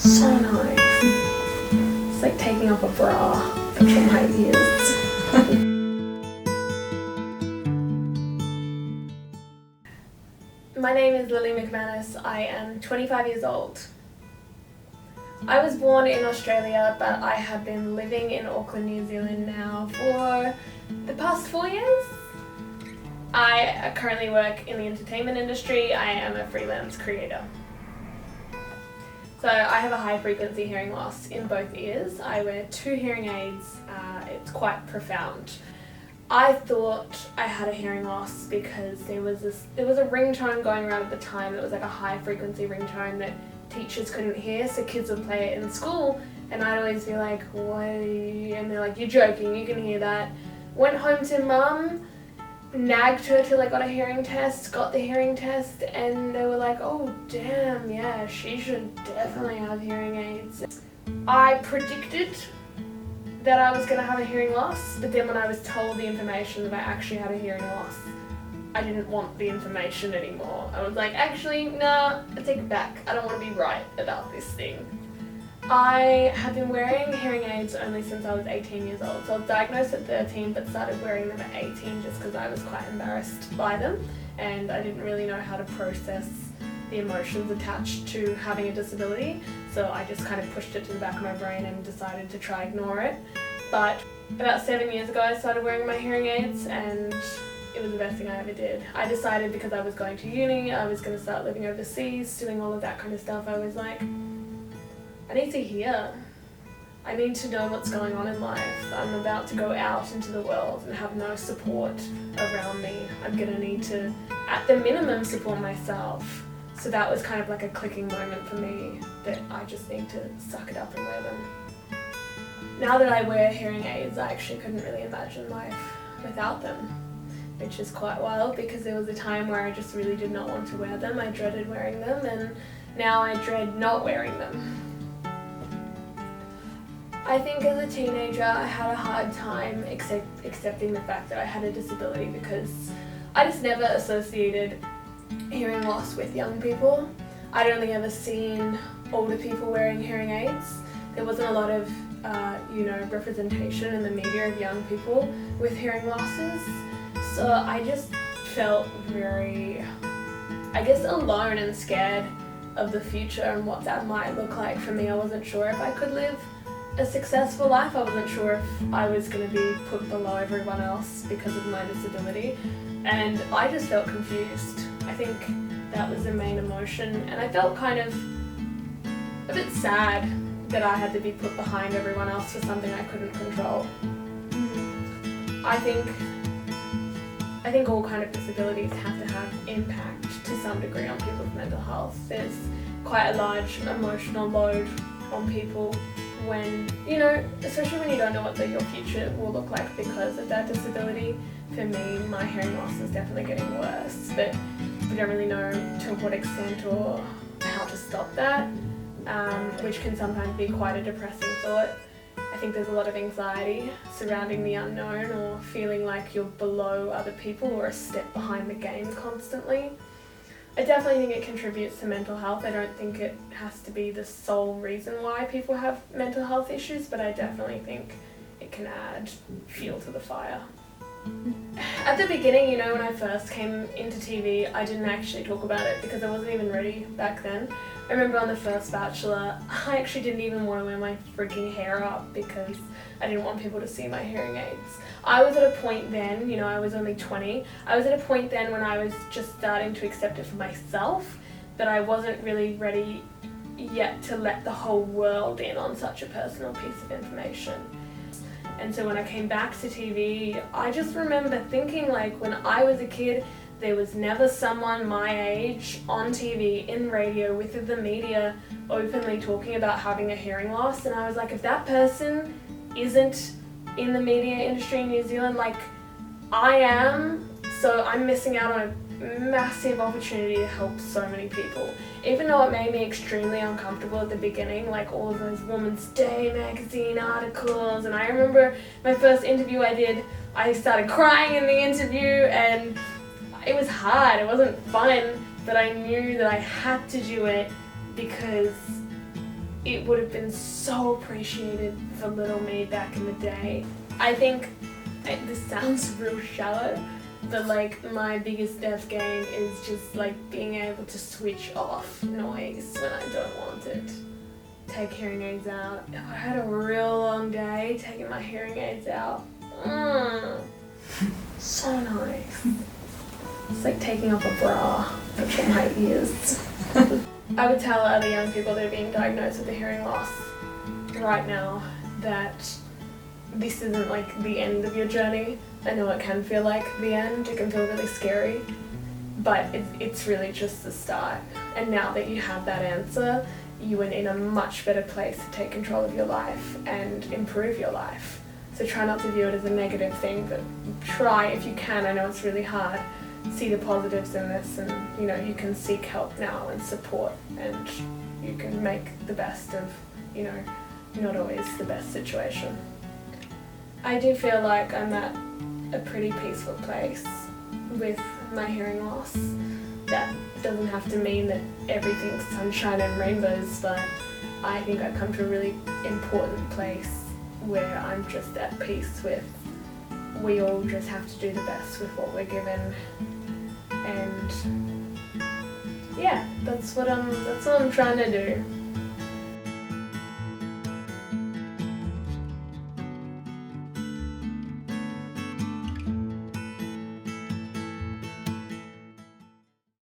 So nice. It's like taking off a bra for my ears. My name is Lily McManus. I am 25 years old. I was born in Australia, but I have been living in Auckland, New Zealand now for the past 4 years. I currently work in the entertainment industry. I am a freelance creator. So I have a high frequency hearing loss in both ears. I wear 2 hearing aids. It's quite profound. I thought I had a hearing loss because there was a ringtone going around at the time that was like a high frequency ringtone that teachers couldn't hear, so kids would play it in school, and I'd always be like, what are you? And they're like, you're joking, you can hear that. Went home to mum, nagged her till I got a hearing test, got the hearing test, and they were like, oh damn, yeah, she should definitely have hearing aids. I predicted that I was going to have a hearing loss, but then when I was told the information that I actually had a hearing loss, I didn't want the information anymore. I was like, actually, nah, I take it back. I don't want to be right about this thing. I have been wearing hearing aids only since I was 18 years old. So I was diagnosed at 13 but started wearing them at 18 just because I was quite embarrassed by them and I didn't really know how to process the emotions attached to having a disability. So I just kind of pushed it to the back of my brain and decided to try ignore it. But about 7 years ago I started wearing my hearing aids and it was the best thing I ever did. I decided because I was going to uni, I was going to start living overseas, doing all of that kind of stuff. I was like, I need to hear. I need to know what's going on in life. I'm about to go out into the world and have no support around me. I'm going to need to, at the minimum, support myself. So that was kind of like a clicking moment for me that I just need to suck it up and wear them. Now that I wear hearing aids, I actually couldn't really imagine life without them, which is quite wild because there was a time where I just really did not want to wear them. I dreaded wearing them and now I dread not wearing them. I think as a teenager I had a hard time accepting the fact that I had a disability because I just never associated hearing loss with young people. I'd only ever seen older people wearing hearing aids. There wasn't a lot of representation in the media of young people with hearing losses. So I just felt very, alone and scared of the future and what that might look like for me. I wasn't sure if I could live a successful life. I wasn't sure if I was going to be put below everyone else because of my disability. And I just felt confused. I think that was the main emotion. And I felt kind of a bit sad that I had to be put behind everyone else for something I couldn't control. I think all kind of disabilities have to have impact to some degree on people's mental health. There's quite a large emotional load on people when, especially when you don't know what your future will look like because of that disability. For me, my hearing loss is definitely getting worse, but we don't really know to what extent or how to stop that, which can sometimes be quite a depressing thought. I think there's a lot of anxiety surrounding the unknown or feeling like you're below other people or a step behind the game constantly. I definitely think it contributes to mental health. I don't think it has to be the sole reason why people have mental health issues, but I definitely think it can add fuel to the fire. At the beginning, when I first came into TV, I didn't actually talk about it because I wasn't even ready back then. I remember on the first Bachelor, I actually didn't even want to wear my freaking hair up because I didn't want people to see my hearing aids. I was at a point then, I was only 20, I was at a point then when I was just starting to accept it for myself, but I wasn't really ready yet to let the whole world in on such a personal piece of information. And so when I came back to TV, I just remember thinking like when I was a kid, there was never someone my age on TV, in radio, with the media, openly talking about having a hearing loss. And I was like, if that person isn't in the media industry in New Zealand like I am, so I'm missing out on a massive opportunity to help so many people. Even though it made me extremely uncomfortable at the beginning, like all of those Woman's Day magazine articles, and I remember my first interview I did, I started crying in the interview and it was hard, it wasn't fun, but I knew that I had to do it because it would have been so appreciated for little me back in the day. I think this sounds real shallow, but like my biggest death game is just like being able to switch off noise when I don't want it. Take hearing aids out. If I had a real long day, taking my hearing aids out, so nice. It's like taking off a bra, but for my ears. I would tell other young people that are being diagnosed with a hearing loss right now that this isn't like the end of your journey. I know it can feel like the end, it can feel really scary, but it's really just the start. And now that you have that answer, you are in a much better place to take control of your life and improve your life. So try not to view it as a negative thing, but try if you can. I know it's really hard. See the positives in this, and you know, you can seek help now and support, and you can make the best of, you know, not always the best situation. I do feel like I'm at a pretty peaceful place with my hearing loss. That doesn't have to mean that everything's sunshine and rainbows, but I think I've come to a really important place where I'm just at peace with, we all just have to do the best with what we're given. And yeah, that's what I'm trying to do.